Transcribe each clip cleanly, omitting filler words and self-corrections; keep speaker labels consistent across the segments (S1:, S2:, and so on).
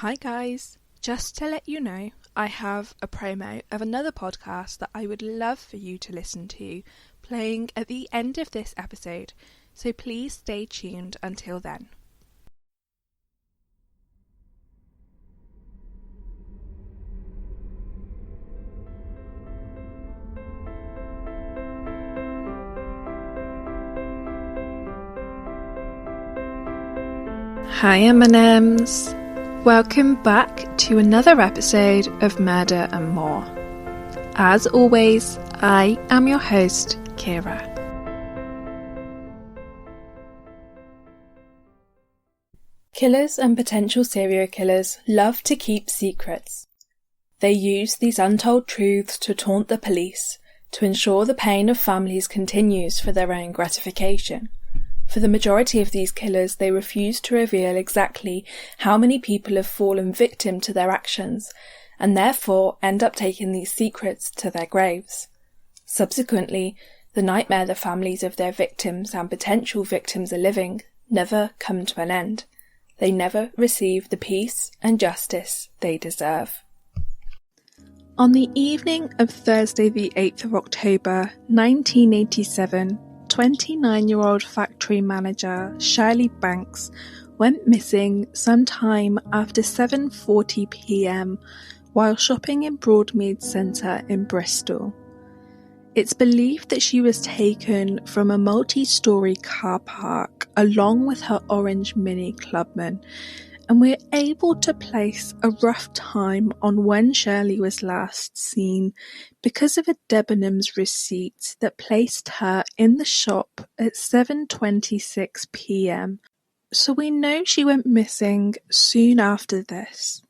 S1: Hi guys! Just to let you know, I have a promo of another podcast that I would love for you to listen to playing at the end of this episode, so please stay tuned until then. Hi M&Ms! Welcome back to another episode of Murder and More. As always, I am your host, Kira. Killers and potential serial killers love to keep secrets. They use these untold truths to taunt the police, to ensure the pain of families continues for their own gratification. For the majority of these killers, they refuse to reveal exactly how many people have fallen victim to their actions, and therefore end up taking these secrets to their graves. Subsequently, the nightmare the families of their victims and potential victims are living never come to an end. They never receive the peace and justice they deserve. On the evening of Thursday the 8th of October 1987, 29-year-old factory manager Shirley Banks went missing sometime after 7:40 p.m. while shopping in Broadmead Centre in Bristol. It's believed that she was taken from a multi-storey car park along with her orange Mini Clubman, and we're able to place a rough time on when Shirley was last seen because of a Debenhams receipt that placed her in the shop at 7:26 p.m. So we know she went missing soon after this.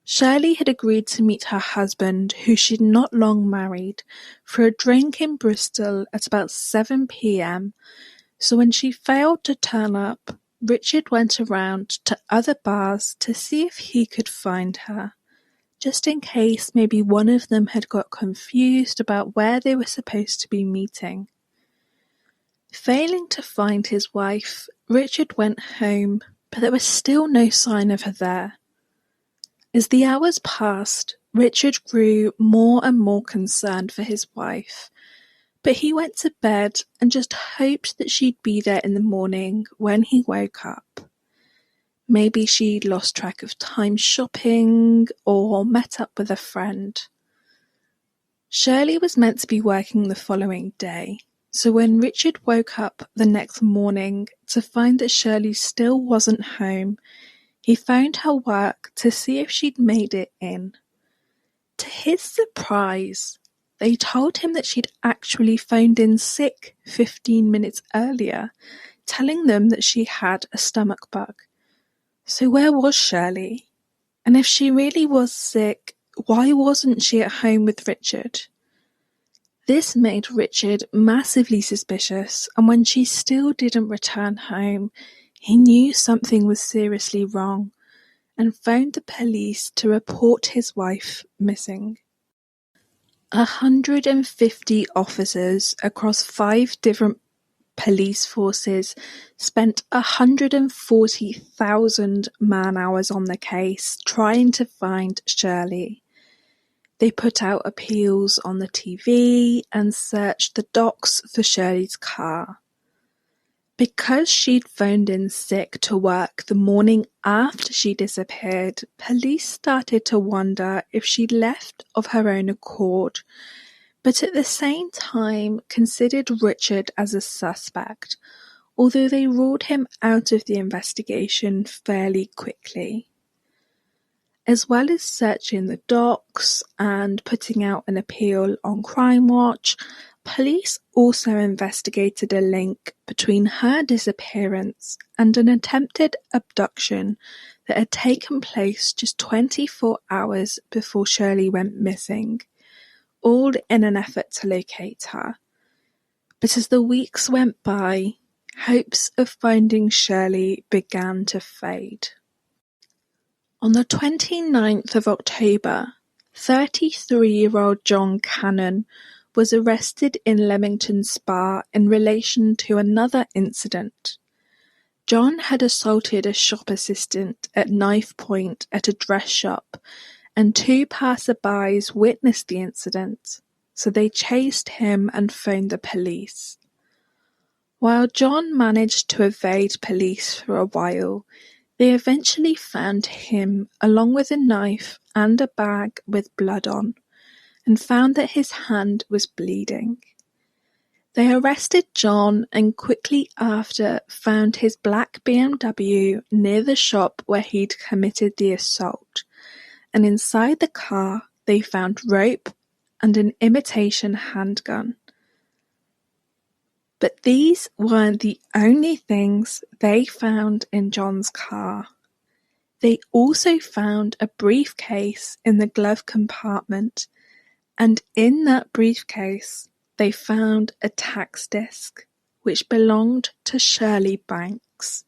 S1: Shirley had agreed to meet her husband, who she'd not long married, for a drink in Bristol at about 7 p.m. So when she failed to turn up, Richard went around to other bars to see if he could find her, just in case maybe one of them had got confused about where they were supposed to be meeting. Failing to find his wife, Richard went home, but there was still no sign of her there. As the hours passed, Richard grew more and more concerned for his wife, but he went to bed and just hoped that she'd be there in the morning when he woke up. Maybe she'd lost track of time shopping or met up with a friend. Shirley was meant to be working the following day, so when Richard woke up the next morning to find that Shirley still wasn't home, he phoned her work to see if she'd made it in. To his surprise, they told him that she'd actually phoned in sick 15 minutes earlier, telling them that she had a stomach bug. So where was Shirley? And if she really was sick, why wasn't she at home with Richard? This made Richard massively suspicious, and when she still didn't return home, he knew something was seriously wrong and phoned the police to report his wife missing. 150 officers across 5 different police forces spent 140,000 man-hours on the case trying to find Shirley. They put out appeals on the TV and searched the docks for Shirley's car. Because she'd phoned in sick to work the morning after she disappeared, police started to wonder if she'd left of her own accord, but at the same time considered Richard as a suspect, although they ruled him out of the investigation fairly quickly. As well as searching the docks and putting out an appeal on Crime Watch, police also investigated a link between her disappearance and an attempted abduction that had taken place just 24 hours before Shirley went missing, all in an effort to locate her. But as the weeks went by, hopes of finding Shirley began to fade. On the 29th of October, 33-year-old John Cannon was arrested in Leamington Spa in relation to another incident. John had assaulted a shop assistant at knife point at a dress shop, and 2 passerbys witnessed the incident, so they chased him and phoned the police. While John managed to evade police for a while, they eventually found him along with a knife and a bag with blood on, and found that his hand was bleeding. They arrested John and quickly after found his black BMW near the shop where he'd committed the assault, and inside the car they found rope and an imitation handgun. But these weren't the only things they found in John's car. They also found a briefcase in the glove compartment, and in that briefcase they found a tax disc which belonged to Shirley Banks.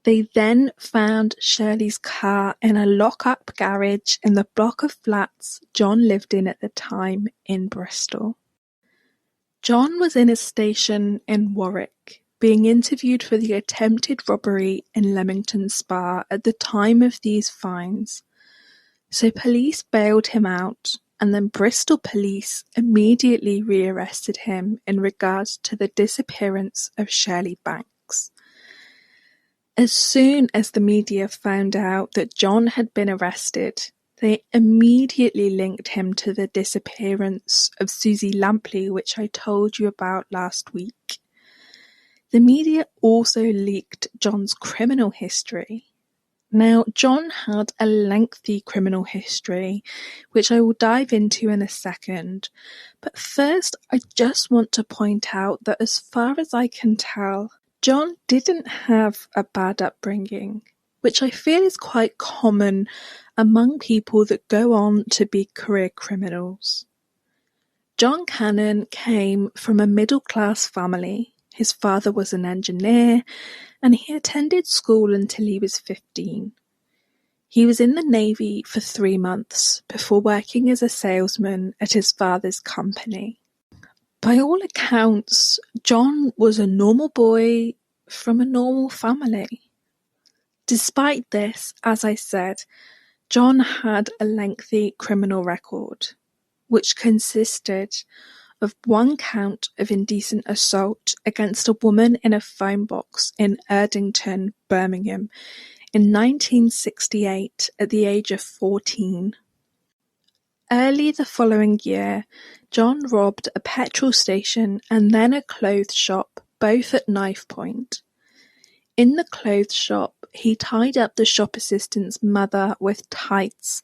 S1: They then found Shirley's car in a lock-up garage in the block of flats John lived in at the time in Bristol. John was in a station in Warwick, being interviewed for the attempted robbery in Leamington Spa at the time of these finds. So police bailed him out, and then Bristol police immediately rearrested him in regards to the disappearance of Shirley Banks. As soon as the media found out that John had been arrested, they immediately linked him to the disappearance of Susie Lampley, which I told you about last week. The media also leaked John's criminal history. Now, John had a lengthy criminal history, which I will dive into in a second, but first I just want to point out that as far as I can tell, John didn't have a bad upbringing, which I feel is quite common among people that go on to be career criminals. John Cannon came from a middle-class family. His father was an engineer, and he attended school until he was 15. He was in the Navy for 3 months before working as a salesman at his father's company. By all accounts, John was a normal boy from a normal family. Despite this, as I said, John had a lengthy criminal record, which consisted of 1 count of indecent assault against a woman in a phone box in Erdington, Birmingham, in 1968 at the age of 14. Early the following year, John robbed a petrol station and then a clothes shop, both at knife point. In the clothes shop, he tied up the shop assistant's mother with tights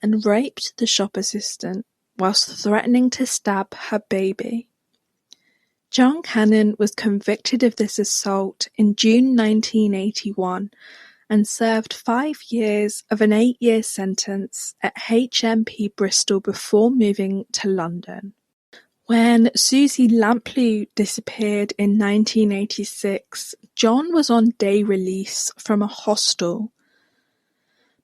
S1: and raped the shop assistant whilst threatening to stab her baby. John Cannon was convicted of this assault in June 1981 and served 5 years of an 8-year sentence at HMP Bristol before moving to London. When Susie Lampley disappeared in 1986, John was on day release from a hostel.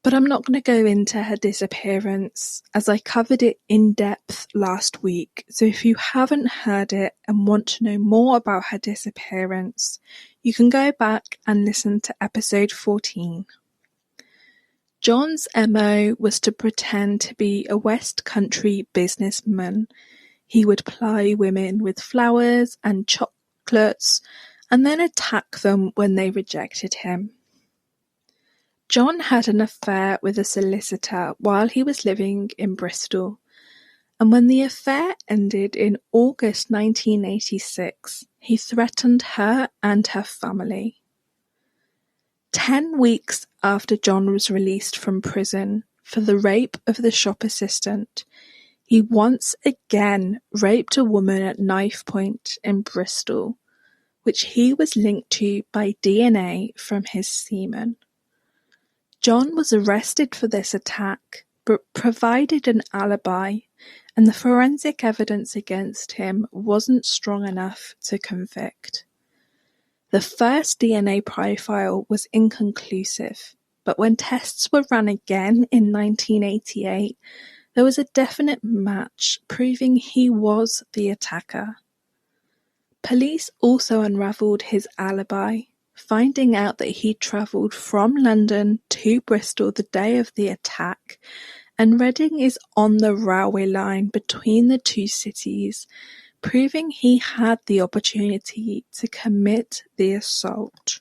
S1: But I'm not going to go into her disappearance, as I covered it in depth last week, so if you haven't heard it and want to know more about her disappearance, you can go back and listen to episode 14. John's MO was to pretend to be a West Country businessman. He would ply women with flowers and chocolates, and then attack them when they rejected him. John had an affair with a solicitor while he was living in Bristol, and when the affair ended in August 1986, he threatened her and her family. 10 weeks after John was released from prison for the rape of the shop assistant, he once again raped a woman at knife point in Bristol, which he was linked to by DNA from his semen. John was arrested for this attack, but provided an alibi, and the forensic evidence against him wasn't strong enough to convict. The first DNA profile was inconclusive, but when tests were run again in 1988, there was a definite match proving he was the attacker. Police also unravelled his alibi, finding out that he travelled from London to Bristol the day of the attack, and Reading is on the railway line between the two cities, proving he had the opportunity to commit the assault.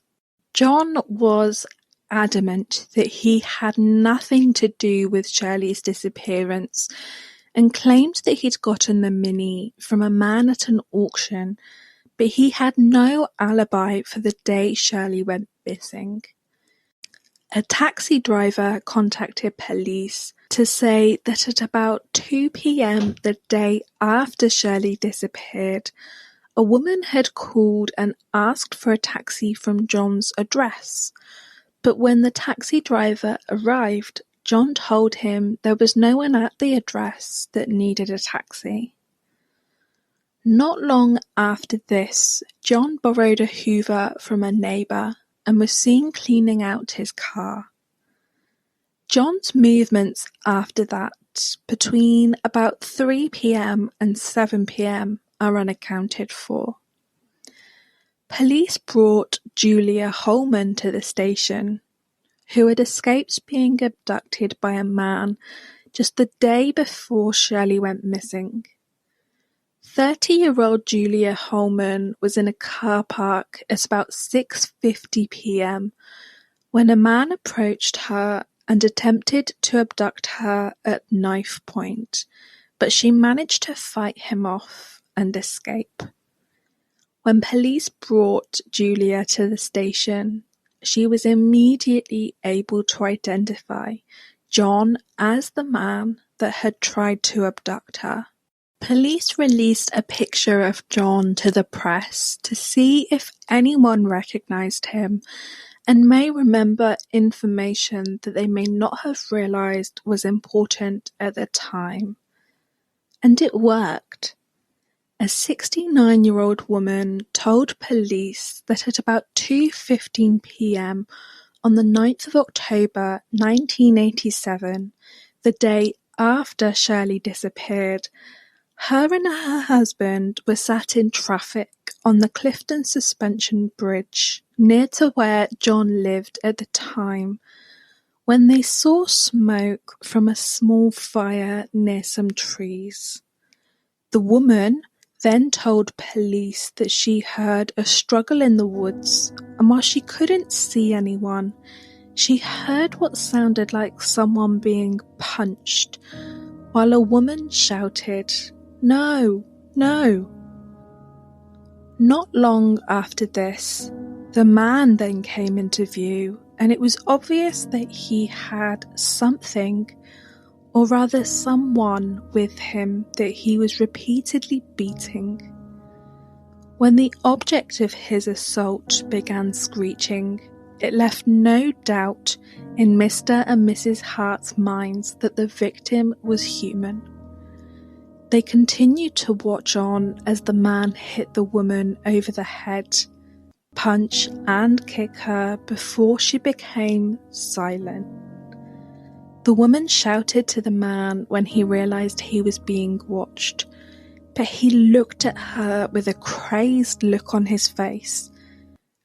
S1: John was adamant that he had nothing to do with Shirley's disappearance and claimed that he'd gotten the Mini from a man at an auction, but he had no alibi for the day Shirley went missing. A taxi driver contacted police to say that at about 2 p.m. the day after Shirley disappeared, a woman had called and asked for a taxi from John's address, but when the taxi driver arrived, John told him there was no one at the address that needed a taxi. Not long after this, John borrowed a Hoover from a neighbour and was seen cleaning out his car. John's movements after that, between about 3 p.m. and 7 p.m, are unaccounted for. Police brought Julia Holman to the station, who had escaped being abducted by a man just the day before Shirley went missing. 30-year-old Julia Holman was in a car park at about 6:50 p.m. when a man approached her and attempted to abduct her at knife point, but she managed to fight him off and escape. When police brought Julia to the station, she was immediately able to identify John as the man that had tried to abduct her. Police released a picture of John to the press to see if anyone recognized him and may remember information that they may not have realized was important at the time. And it worked. A 69-year-old woman told police that at about 2:15 p.m. on the 9th of October 1987, the day after Shirley disappeared, her and her husband were sat in traffic on the Clifton Suspension Bridge near to where John lived at the time, when they saw smoke from a small fire near some trees. The woman then told police that she heard a struggle in the woods, and while she couldn't see anyone, she heard what sounded like someone being punched, while a woman shouted, "No, no." Not long after this, the man then came into view, and it was obvious that he had something, or rather someone, with him that he was repeatedly beating. When the object of his assault began screeching, it left no doubt in Mr. and Mrs. Hart's minds that the victim was human. They continued to watch on as the man hit the woman over the head, punch and kick her before she became silent. The woman shouted to the man when he realized he was being watched, but he looked at her with a crazed look on his face,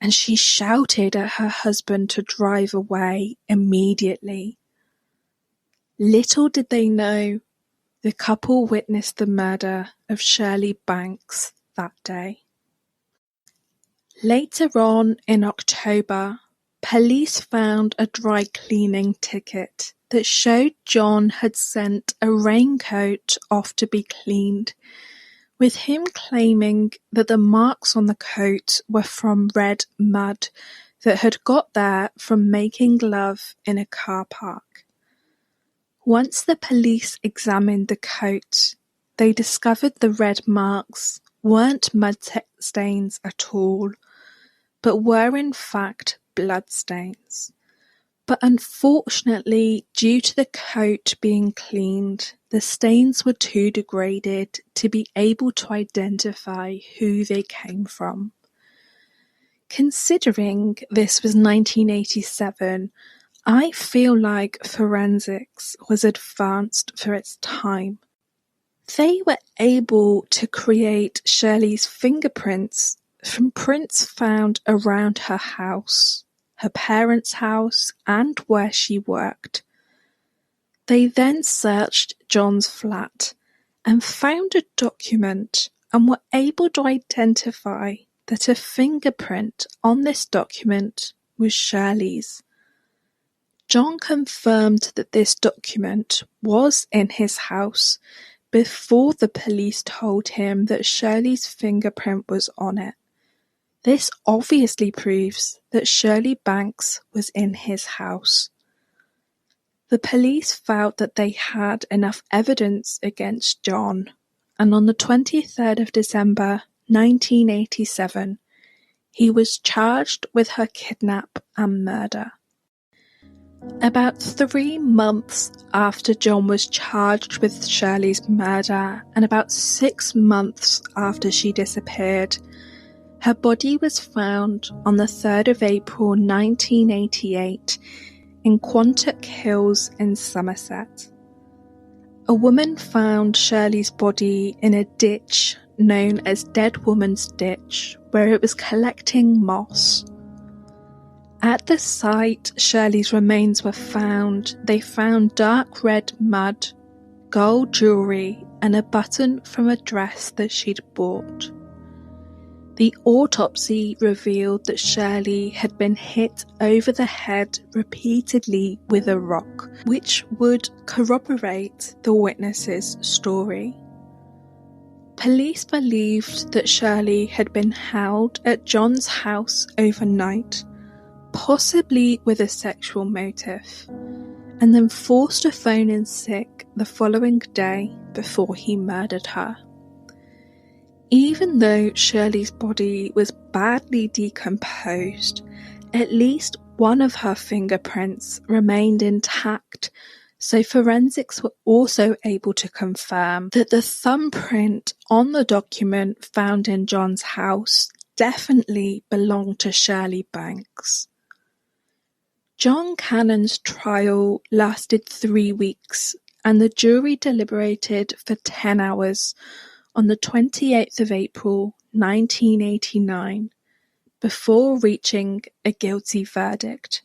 S1: and she shouted at her husband to drive away immediately. Little did they know, the couple witnessed the murder of Shirley Banks that day. Later on in October, police found a dry cleaning ticket that showed John had sent a raincoat off to be cleaned, with him claiming that the marks on the coat were from red mud that had got there from making love in a car park. Once the police examined the coat, they discovered the red marks weren't mud stains at all, but were in fact blood stains. But unfortunately, due to the coat being cleaned, the stains were too degraded to be able to identify who they came from. Considering this was 1987, I feel like forensics was advanced for its time. They were able to create Shirley's fingerprints from prints found around her house, her parents' house, and where she worked. They then searched John's flat and found a document and were able to identify that a fingerprint on this document was Shirley's. John confirmed that this document was in his house before the police told him that Shirley's fingerprint was on it. This obviously proves that Shirley Banks was in his house. The police felt that they had enough evidence against John, and on the 23rd of December 1987, he was charged with her kidnap and murder. About 3 months after John was charged with Shirley's murder, and about 6 months after she disappeared, her body was found on the 3rd of April 1988 in Quantock Hills in Somerset. A woman found Shirley's body in a ditch known as Dead Woman's Ditch, where it was collecting moss. At the site Shirley's remains were found, they found dark red mud, gold jewellery, and a button from a dress that she'd bought. The autopsy revealed that Shirley had been hit over the head repeatedly with a rock, which would corroborate the witness's story. Police believed that Shirley had been held at John's house overnight, possibly with a sexual motive, and then forced to phone in sick the following day before he murdered her. Even though Shirley's body was badly decomposed, at least one of her fingerprints remained intact, so forensics were also able to confirm that the thumbprint on the document found in John's house definitely belonged to Shirley Banks. John Cannon's trial lasted 3 weeks, and the jury deliberated for 10 hours on the 28th of April 1989 before reaching a guilty verdict.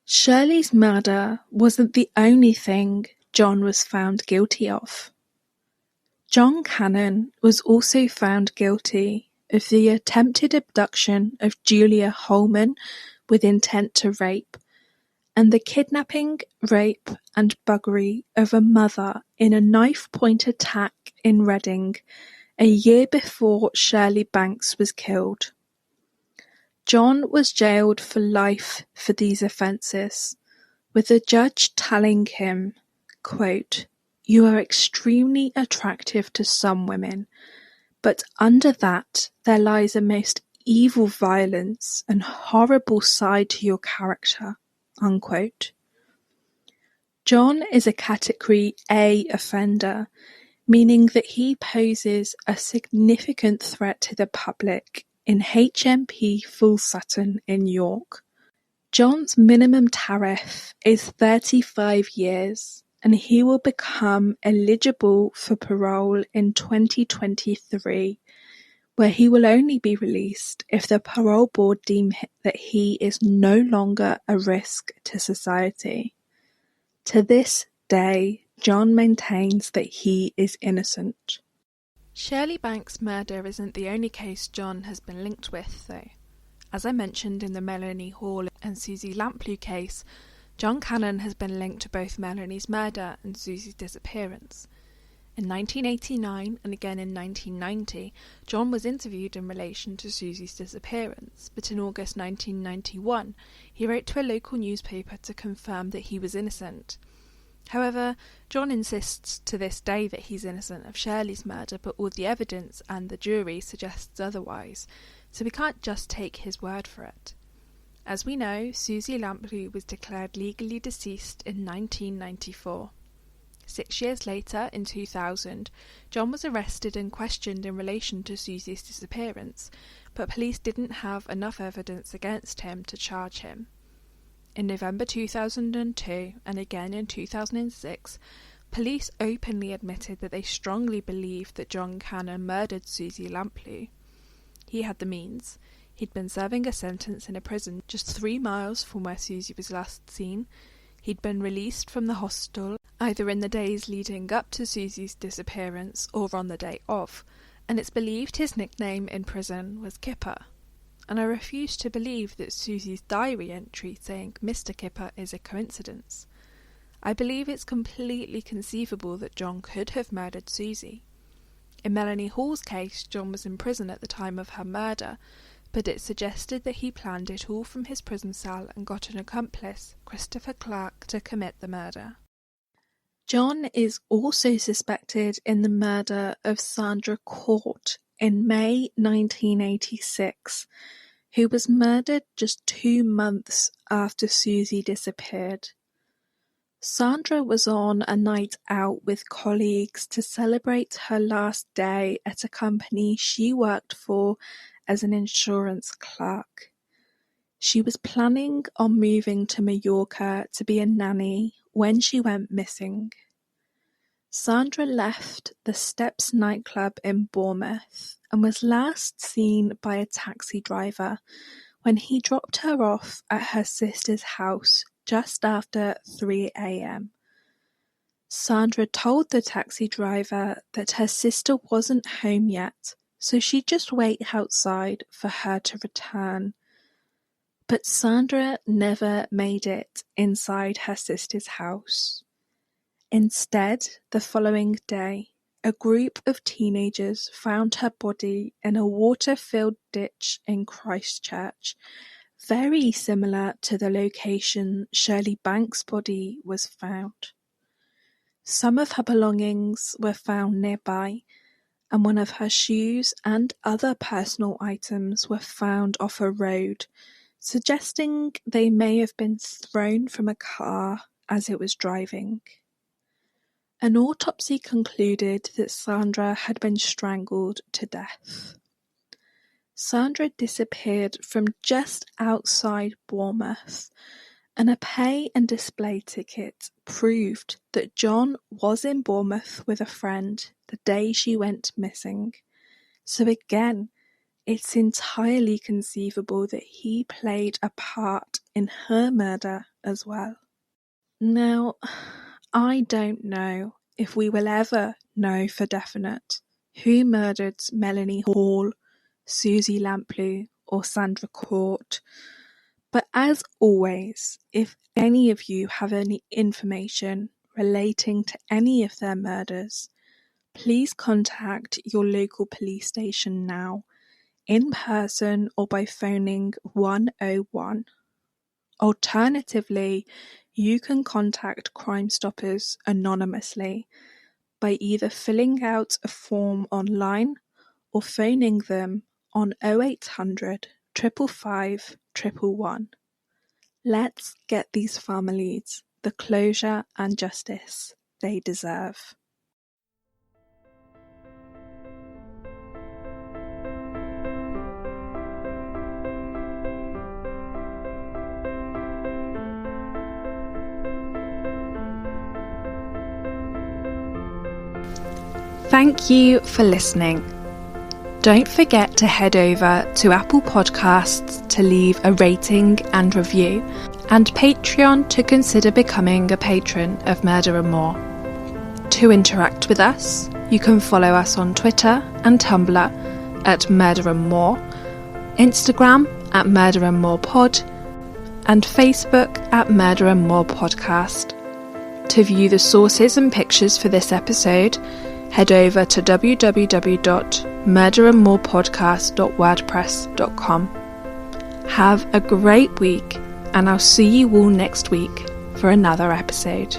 S1: Shirley's murder wasn't the only thing John was found guilty of. John Cannon was also found guilty of the attempted abduction of Julia Holman with intent to rape, and the kidnapping, rape, and buggery of a mother in a knife-point attack in Reading a year before Shirley Banks was killed. John was jailed for life for these offences, with the judge telling him, quote, "You are extremely attractive to some women, but under that there lies a most evil violence and horrible side to your character," unquote. John is a Category A offender, meaning that he poses a significant threat to the public in HMP Full Sutton in York. John's minimum tariff is 35 years, and he will become eligible for parole in 2023, where he will only be released if the parole board deem that he is no longer a risk to society. To this day, John maintains that he is innocent. Shirley Banks' murder isn't the only case John has been linked with, though. As I mentioned in the Melanie Hall and Susie Lamplugh case, John Cannon has been linked to both Melanie's murder and Susie's disappearance. In 1989 and again in 1990, John was interviewed in relation to Susie's disappearance, but in August 1991, he wrote to a local newspaper to confirm that he was innocent. However, John insists to this day that he's innocent of Shirley's murder, but all the evidence and the jury suggests otherwise, so we can't just take his word for it. As we know, Susie Lamplugh was declared legally deceased in 1994. 6 years later, in 2000, John was arrested and questioned in relation to Susie's disappearance, but police didn't have enough evidence against him to charge him. In November 2002, and again in 2006, police openly admitted that they strongly believed that John Cannon murdered Susie Lamplugh. He had the means. He'd been serving a sentence in a prison just 3 miles from where Susie was last seen. He'd been released from the hostel either in the days leading up to Susie's disappearance or on the day of, and it's believed his nickname in prison was Kipper. And I refuse to believe that Susie's diary entry saying Mr. Kipper is a coincidence. I believe it's completely conceivable that John could have murdered Susie. In Melanie Hall's case, John was in prison at the time of her murder, but it suggested that he planned it all from his prison cell and got an accomplice, Christopher Clark, to commit the murder. John is also suspected in the murder of Sandra Court in May 1986, who was murdered just 2 months after Susie disappeared. Sandra was on a night out with colleagues to celebrate her last day at a company she worked for as an insurance clerk. She was planning on moving to Mallorca to be a nanny when she went missing. Sandra left the Steps nightclub in Bournemouth and was last seen by a taxi driver when he dropped her off at her sister's house just after 3 a.m. Sandra told the taxi driver that her sister wasn't home yet, so she'd just wait outside for her to return. But Sandra never made it inside her sister's house. Instead, the following day, a group of teenagers found her body in a water-filled ditch in Christchurch, very similar to the location Shirley Banks' body was found. Some of her belongings were found nearby, and one of her shoes and other personal items were found off a road, suggesting they may have been thrown from a car as it was driving. An autopsy concluded that Sandra had been strangled to death. Sandra disappeared from just outside Bournemouth, and a pay and display ticket proved that John was in Bournemouth with a friend the day she went missing. So again, it's entirely conceivable that he played a part in her murder as well. Now, I don't know if we will ever know for definite who murdered Melanie Hall, Susie Lamplugh, or Sandra Court, but as always, if any of you have any information relating to any of their murders, please contact your local police station now, in person or by phoning 101. Alternatively, you can contact Crime Stoppers anonymously by either filling out a form online or phoning them on 0800 555 111. Let's get these families the closure and justice they deserve. Thank you for listening. Don't forget to head over to Apple Podcasts to leave a rating and review, and Patreon to consider becoming a patron of Murder and More. To interact with us, you can follow us on Twitter and Tumblr at Murder and More, Instagram at Murder and More Pod, and Facebook at Murder and More Podcast. To view the sources and pictures for this episode, head over to www.murderandmorepodcast.wordpress.com. Have a great week, and I'll see you all next week for another episode.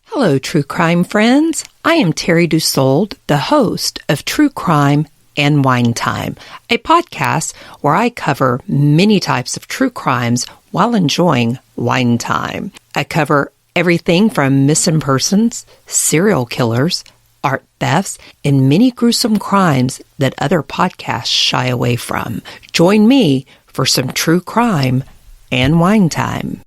S2: Hello, true crime friends. I am Terry Dussault, the host of True Crime and Wine Time, a podcast where I cover many types of true crimes while enjoying wine time. I cover everything from missing persons, serial killers, art thefts, and many gruesome crimes that other podcasts shy away from. Join me for some true crime and wine time.